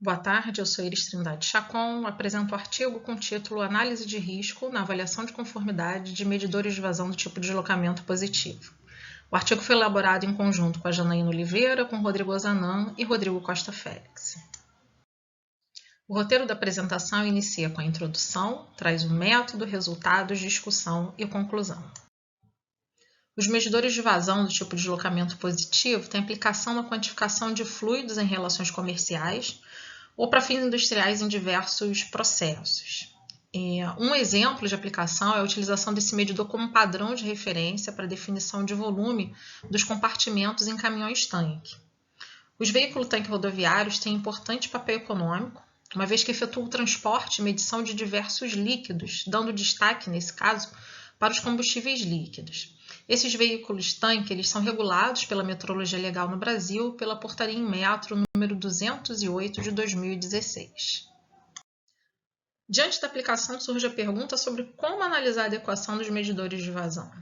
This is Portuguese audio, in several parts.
Boa tarde, eu sou Iris Trindade Chacon, apresento o artigo com o título Análise de risco na avaliação de conformidade de medidores de vazão do tipo de deslocamento positivo. O artigo foi elaborado em conjunto com a Janaína Oliveira, com Rodrigo Ozanam e Rodrigo Costa Félix. O roteiro da apresentação inicia com a introdução, traz o método, resultados, discussão e conclusão. Os medidores de vazão do tipo de deslocamento positivo têm aplicação na quantificação de fluidos em relações comerciais ou para fins industriais em diversos processos. Um exemplo de aplicação é a utilização desse medidor como padrão de referência para definição de volume dos compartimentos em caminhões-tanque. Os veículos-tanque rodoviários têm importante papel econômico, uma vez que efetuam o transporte e medição de diversos líquidos, dando destaque, nesse caso, para os combustíveis líquidos. Esses veículos-tanque eles são regulados pela metrologia legal no Brasil pela Portaria em Metro número 208 de 2016. Diante da aplicação surge a pergunta sobre como analisar a adequação dos medidores de vazão.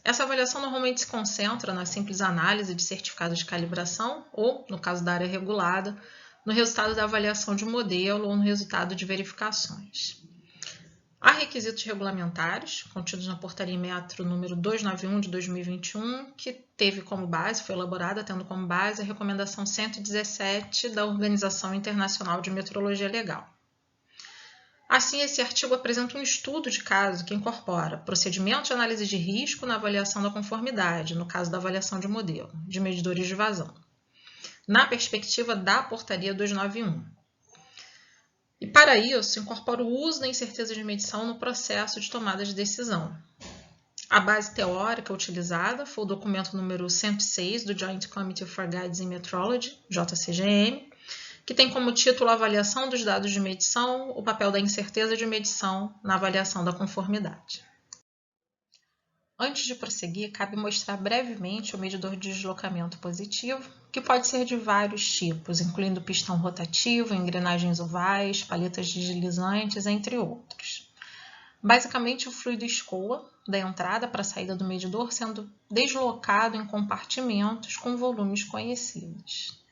Essa avaliação normalmente se concentra na simples análise de certificados de calibração ou, no caso da área regulada, no resultado da avaliação de modelo ou no resultado de verificações. Há requisitos regulamentares, contidos na Portaria em Metro número 291 de 2021, que foi elaborada tendo como base a Recomendação 117 da Organização Internacional de Metrologia Legal. Assim, esse artigo apresenta um estudo de caso que incorpora procedimentos de análise de risco na avaliação da conformidade, no caso da avaliação de modelo, de medidores de vazão, na perspectiva da Portaria 291. E para isso, incorpora o uso da incerteza de medição no processo de tomada de decisão. A base teórica utilizada foi o documento número 106 do Joint Committee for Guides in Metrology, JCGM, que tem como título a avaliação dos dados de medição, o papel da incerteza de medição na avaliação da conformidade. Antes de prosseguir, cabe mostrar brevemente o medidor de deslocamento positivo, que pode ser de vários tipos, incluindo pistão rotativo, engrenagens ovais, paletas deslizantes, entre outros. Basicamente, o fluido escoa da entrada para a saída do medidor sendo deslocado em compartimentos com volumes conhecidos.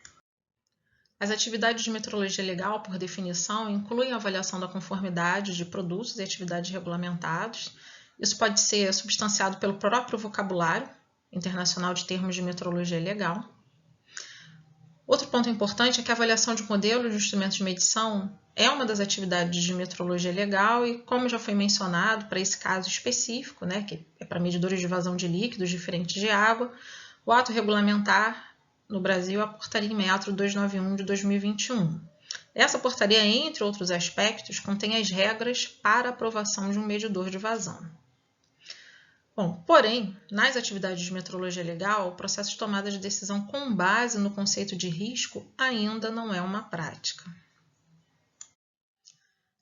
As atividades de metrologia legal, por definição, incluem a avaliação da conformidade de produtos e atividades regulamentados. Isso pode ser substanciado pelo próprio vocabulário internacional de termos de metrologia legal. Outro ponto importante é que a avaliação de modelos de instrumentos de medição é uma das atividades de metrologia legal e, como já foi mencionado, para esse caso específico, que é para medidores de vazão de líquidos diferentes de água, o ato regulamentar no Brasil é a Portaria em Metro 291 de 2021. Essa portaria, entre outros aspectos, contém as regras para a aprovação de um medidor de vazão. Porém, nas atividades de metrologia legal, o processo de tomada de decisão com base no conceito de risco ainda não é uma prática.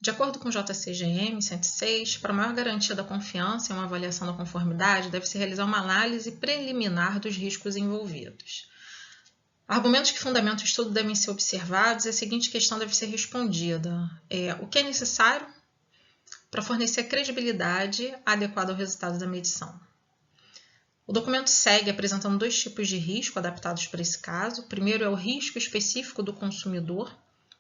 De acordo com o JCGM 106, para maior garantia da confiança em uma avaliação da conformidade, deve-se realizar uma análise preliminar dos riscos envolvidos. Argumentos que fundamentam o estudo devem ser observados e a seguinte questão deve ser respondida. O que é necessário para fornecer credibilidade adequada ao resultado da medição? O documento segue apresentando dois tipos de risco adaptados para esse caso. O primeiro é o risco específico do consumidor,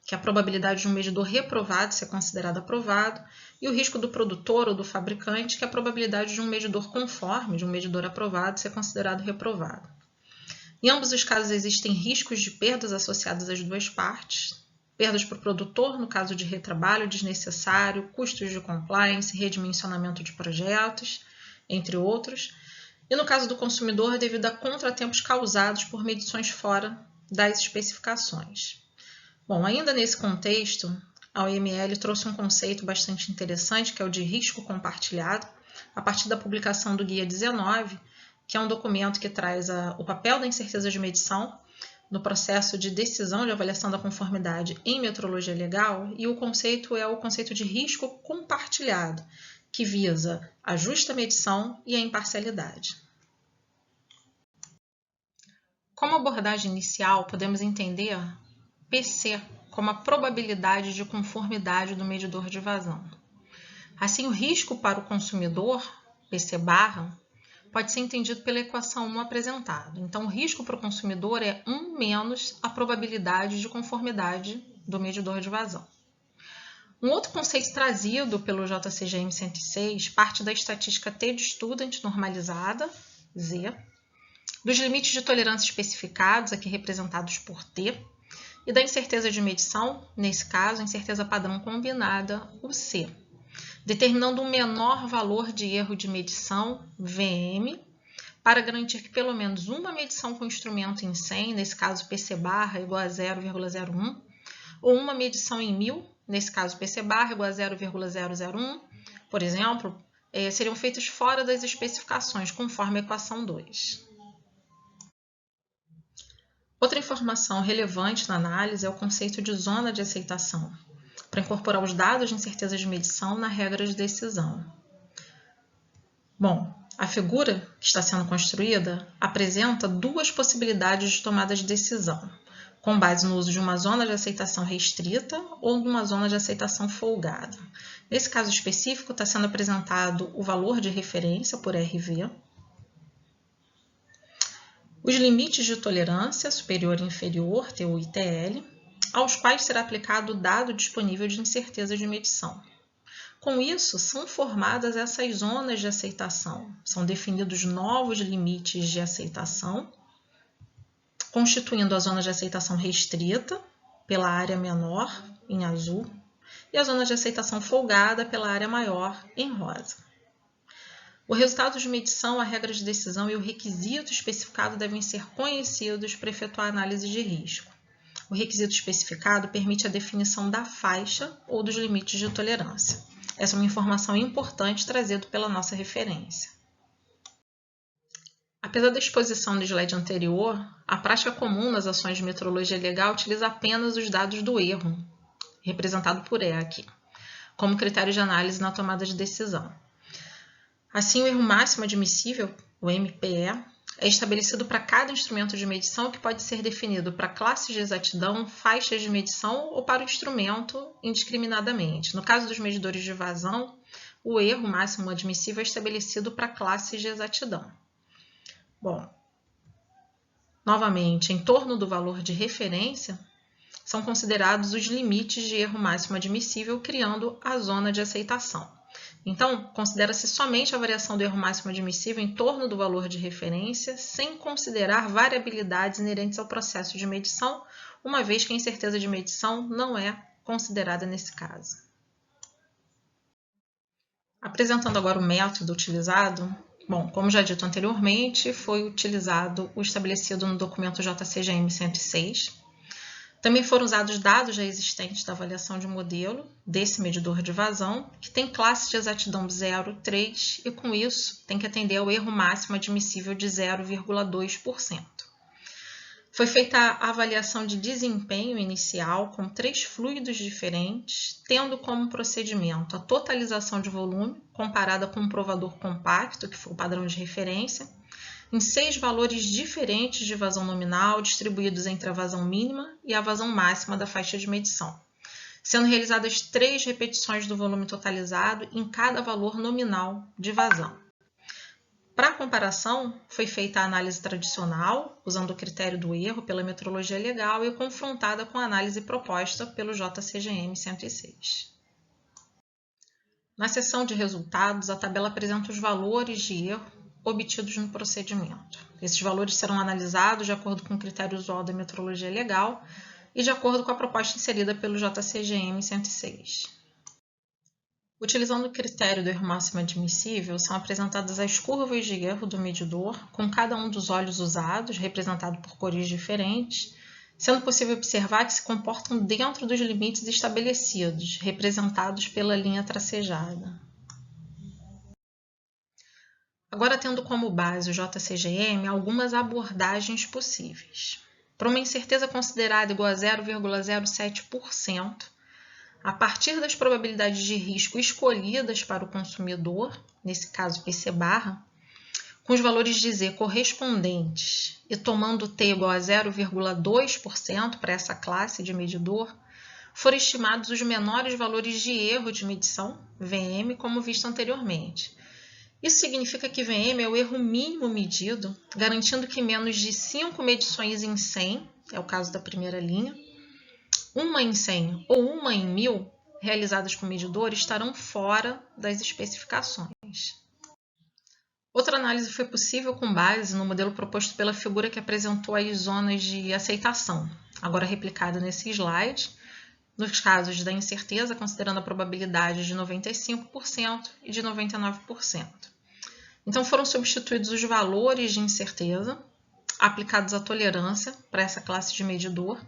que é a probabilidade de um medidor reprovado ser considerado aprovado, e o risco do produtor ou do fabricante, que é a probabilidade de um medidor conforme, de um medidor aprovado, ser considerado reprovado. Em ambos os casos existem riscos de perdas associadas às duas partes, perdas para o produtor, no caso de retrabalho desnecessário, custos de compliance, redimensionamento de projetos, entre outros, e no caso do consumidor, devido a contratempos causados por medições fora das especificações. Ainda nesse contexto, a OML trouxe um conceito bastante interessante, que é o de risco compartilhado, a partir da publicação do Guia 19, que é um documento que traz o papel da incerteza de medição no processo de decisão de avaliação da conformidade em metrologia legal, e o conceito é o conceito de risco compartilhado, que visa a justa medição e a imparcialidade. Como abordagem inicial, podemos entender PC como a probabilidade de conformidade do medidor de vazão. Assim, o risco para o consumidor, PC barra, pode ser entendido pela equação 1 apresentada. Então, o risco para o consumidor é 1 menos a probabilidade de conformidade do medidor de vazão. Um outro conceito trazido pelo JCGM 106 parte da estatística T de student normalizada, Z, dos limites de tolerância especificados, aqui representados por T, e da incerteza de medição, nesse caso, a incerteza padrão combinada, o C, determinando um menor valor de erro de medição, VM, para garantir que pelo menos uma medição com instrumento em 100, nesse caso PC barra igual a 0,01, ou uma medição em 1000, nesse caso PC barra igual a 0,001, por exemplo, seriam feitas fora das especificações, conforme a equação 2. Outra informação relevante na análise é o conceito de zona de aceitação, para incorporar os dados de incerteza de medição na regra de decisão. Bom, a figura que está sendo construída apresenta duas possibilidades de tomada de decisão, com base no uso de uma zona de aceitação restrita ou de uma zona de aceitação folgada. Nesse caso específico, está sendo apresentado o valor de referência por RV, os limites de tolerância superior e inferior, TU e TL, aos quais será aplicado o dado disponível de incerteza de medição. Com isso, são formadas essas zonas de aceitação, são definidos novos limites de aceitação, constituindo a zona de aceitação restrita, pela área menor, em azul, e a zona de aceitação folgada pela área maior, em rosa. O resultado de medição, a regra de decisão e o requisito especificado devem ser conhecidos para efetuar a análise de risco. O requisito especificado permite a definição da faixa ou dos limites de tolerância. Essa é uma informação importante trazida pela nossa referência. Apesar da exposição do slide anterior, a prática comum nas ações de metrologia legal utiliza apenas os dados do erro, representado por E aqui, como critério de análise na tomada de decisão. Assim, o erro máximo admissível, o MPE, é estabelecido para cada instrumento de medição que pode ser definido para classes de exatidão, faixas de medição ou para o instrumento indiscriminadamente. No caso dos medidores de vazão, o erro máximo admissível é estabelecido para classes de exatidão. Bom, novamente, em torno do valor de referência, são considerados os limites de erro máximo admissível, criando a zona de aceitação. Então, considera-se somente a variação do erro máximo admissível em torno do valor de referência, sem considerar variabilidades inerentes ao processo de medição, uma vez que a incerteza de medição não é considerada nesse caso. Apresentando agora o método utilizado, bom, como já dito anteriormente, foi utilizado o estabelecido no documento JCGM 106. Também foram usados dados já existentes da avaliação de modelo desse medidor de vazão, que tem classe de exatidão 0, 3 e, com isso, tem que atender ao erro máximo admissível de 0,2%. Foi feita a avaliação de desempenho inicial com 3 fluidos diferentes, tendo como procedimento a totalização de volume, comparada com um provador compacto, que foi o padrão de referência, em 6 valores diferentes de vazão nominal, distribuídos entre a vazão mínima e a vazão máxima da faixa de medição, sendo realizadas 3 repetições do volume totalizado em cada valor nominal de vazão. Para comparação, foi feita a análise tradicional, usando o critério do erro pela metrologia legal e confrontada com a análise proposta pelo JCGM 106. Na seção de resultados, a tabela apresenta os valores de erro obtidos no procedimento. Esses valores serão analisados de acordo com o critério usual da metrologia legal e de acordo com a proposta inserida pelo JCGM 106. Utilizando o critério do erro máximo admissível, são apresentadas as curvas de erro do medidor, com cada um dos olhos usados, representado por cores diferentes, sendo possível observar que se comportam dentro dos limites estabelecidos, representados pela linha tracejada. Agora, tendo como base o JCGM, algumas abordagens possíveis. Para uma incerteza considerada igual a 0,07%, a partir das probabilidades de risco escolhidas para o consumidor, nesse caso PC barra, com os valores de Z correspondentes e tomando T igual a 0,2% para essa classe de medidor, foram estimados os menores valores de erro de medição, VM, como visto anteriormente. Isso significa que VM é o erro mínimo medido, garantindo que menos de 5 medições em 100, é o caso da primeira linha, uma em 100 ou uma em 1000 realizadas com medidor estarão fora das especificações. Outra análise foi possível com base no modelo proposto pela figura que apresentou as zonas de aceitação, agora replicada nesse slide, nos casos da incerteza, considerando a probabilidade de 95% e de 99%. Então foram substituídos os valores de incerteza aplicados à tolerância para essa classe de medidor,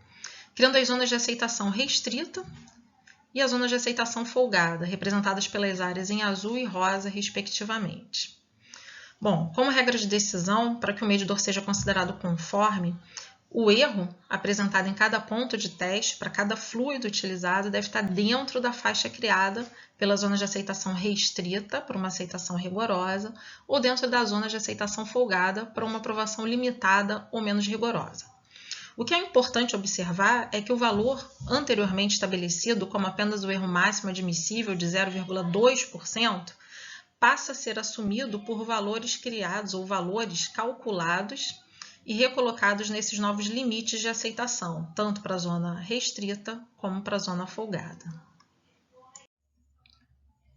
criando as zonas de aceitação restrita e as zonas de aceitação folgada, representadas pelas áreas em azul e rosa, respectivamente. Bom, como regra de decisão, para que o medidor seja considerado conforme, o erro apresentado em cada ponto de teste, para cada fluido utilizado, deve estar dentro da faixa criada pela zona de aceitação restrita, para uma aceitação rigorosa, ou dentro da zona de aceitação folgada, para uma aprovação limitada ou menos rigorosa. O que é importante observar é que o valor anteriormente estabelecido como apenas o erro máximo admissível de 0,2%, passa a ser assumido por valores criados ou valores calculados e recolocados nesses novos limites de aceitação, tanto para a zona restrita como para a zona folgada.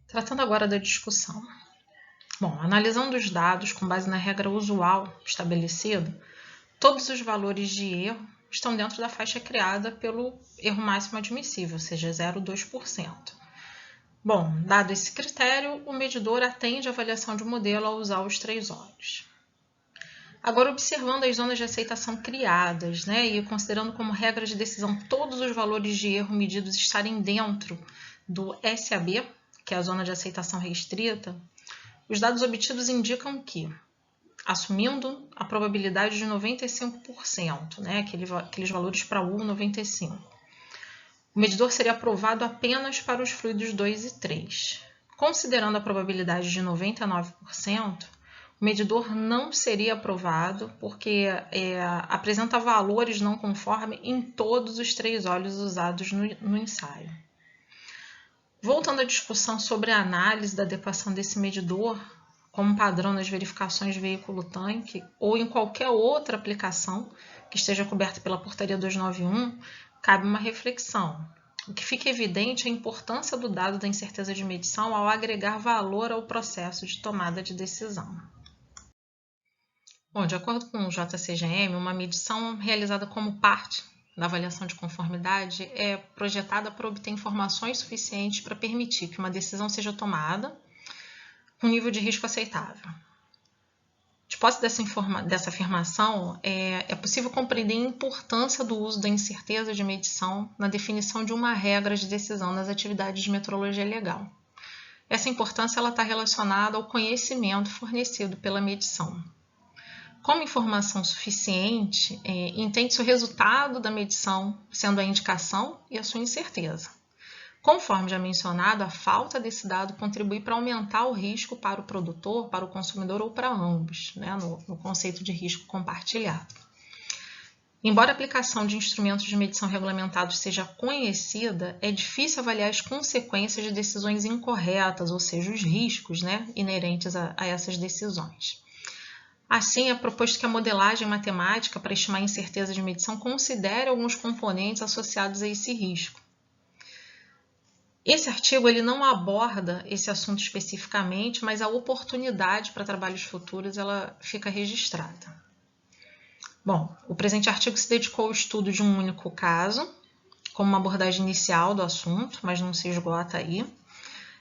Tratando agora da discussão. Bom, analisando os dados com base na regra usual estabelecida, todos os valores de erro estão dentro da faixa criada pelo erro máximo admissível, ou seja, 0,2%. Bom, dado esse critério, o medidor atende a avaliação de modelo ao usar os 3 olhos. Agora, observando as zonas de aceitação criadas, e considerando como regra de decisão todos os valores de erro medidos estarem dentro do SAB, que é a zona de aceitação restrita, os dados obtidos indicam que, assumindo a probabilidade de 95%, aqueles valores para U 95%, o medidor seria aprovado apenas para os fluidos 2 e 3. Considerando a probabilidade de 99%, o medidor não seria aprovado porque apresenta valores não conformes em todos os 3 olhos usados no ensaio. Voltando à discussão sobre a análise da adequação desse medidor como padrão nas verificações de veículo-tanque ou em qualquer outra aplicação que esteja coberta pela portaria 291, cabe uma reflexão. O que fica evidente é a importância do dado da incerteza de medição ao agregar valor ao processo de tomada de decisão. Bom, de acordo com o JCGM, uma medição realizada como parte da avaliação de conformidade é projetada para obter informações suficientes para permitir que uma decisão seja tomada com nível de risco aceitável. De posse dessa afirmação, é possível compreender a importância do uso da incerteza de medição na definição de uma regra de decisão nas atividades de metrologia legal. Essa importância está relacionada ao conhecimento fornecido pela medição. Como informação suficiente, entende-se o resultado da medição sendo a indicação e a sua incerteza. Conforme já mencionado, a falta desse dado contribui para aumentar o risco para o produtor, para o consumidor ou para ambos, no conceito de risco compartilhado. Embora a aplicação de instrumentos de medição regulamentados seja conhecida, é difícil avaliar as consequências de decisões incorretas, ou seja, os riscos inerentes a essas decisões. Assim, é proposto que a modelagem matemática para estimar a incerteza de medição considere alguns componentes associados a esse risco. Esse artigo não aborda esse assunto especificamente, mas a oportunidade para trabalhos futuros ela fica registrada. Bom, o presente artigo se dedicou ao estudo de um único caso, como uma abordagem inicial do assunto, mas não se esgota aí.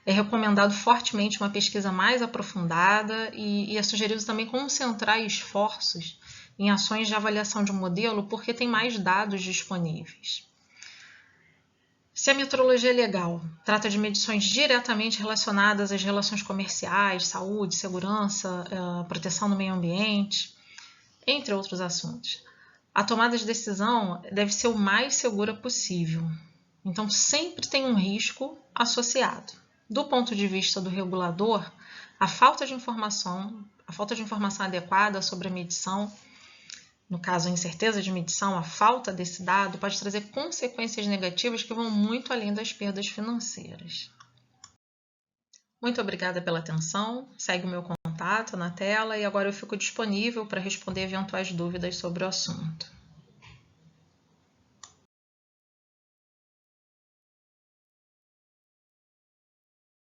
É recomendado fortemente uma pesquisa mais aprofundada e é sugerido também concentrar esforços em ações de avaliação de modelo, porque tem mais dados disponíveis. Se a metrologia legal trata de medições diretamente relacionadas às relações comerciais, saúde, segurança, proteção do meio ambiente, entre outros assuntos, a tomada de decisão deve ser o mais segura possível. Então, sempre tem um risco associado. Do ponto de vista do regulador, a falta de informação adequada sobre a medição, no caso, a incerteza de medição, a falta desse dado, pode trazer consequências negativas que vão muito além das perdas financeiras. Muito obrigada pela atenção, segue o meu contato na tela e agora eu fico disponível para responder eventuais dúvidas sobre o assunto.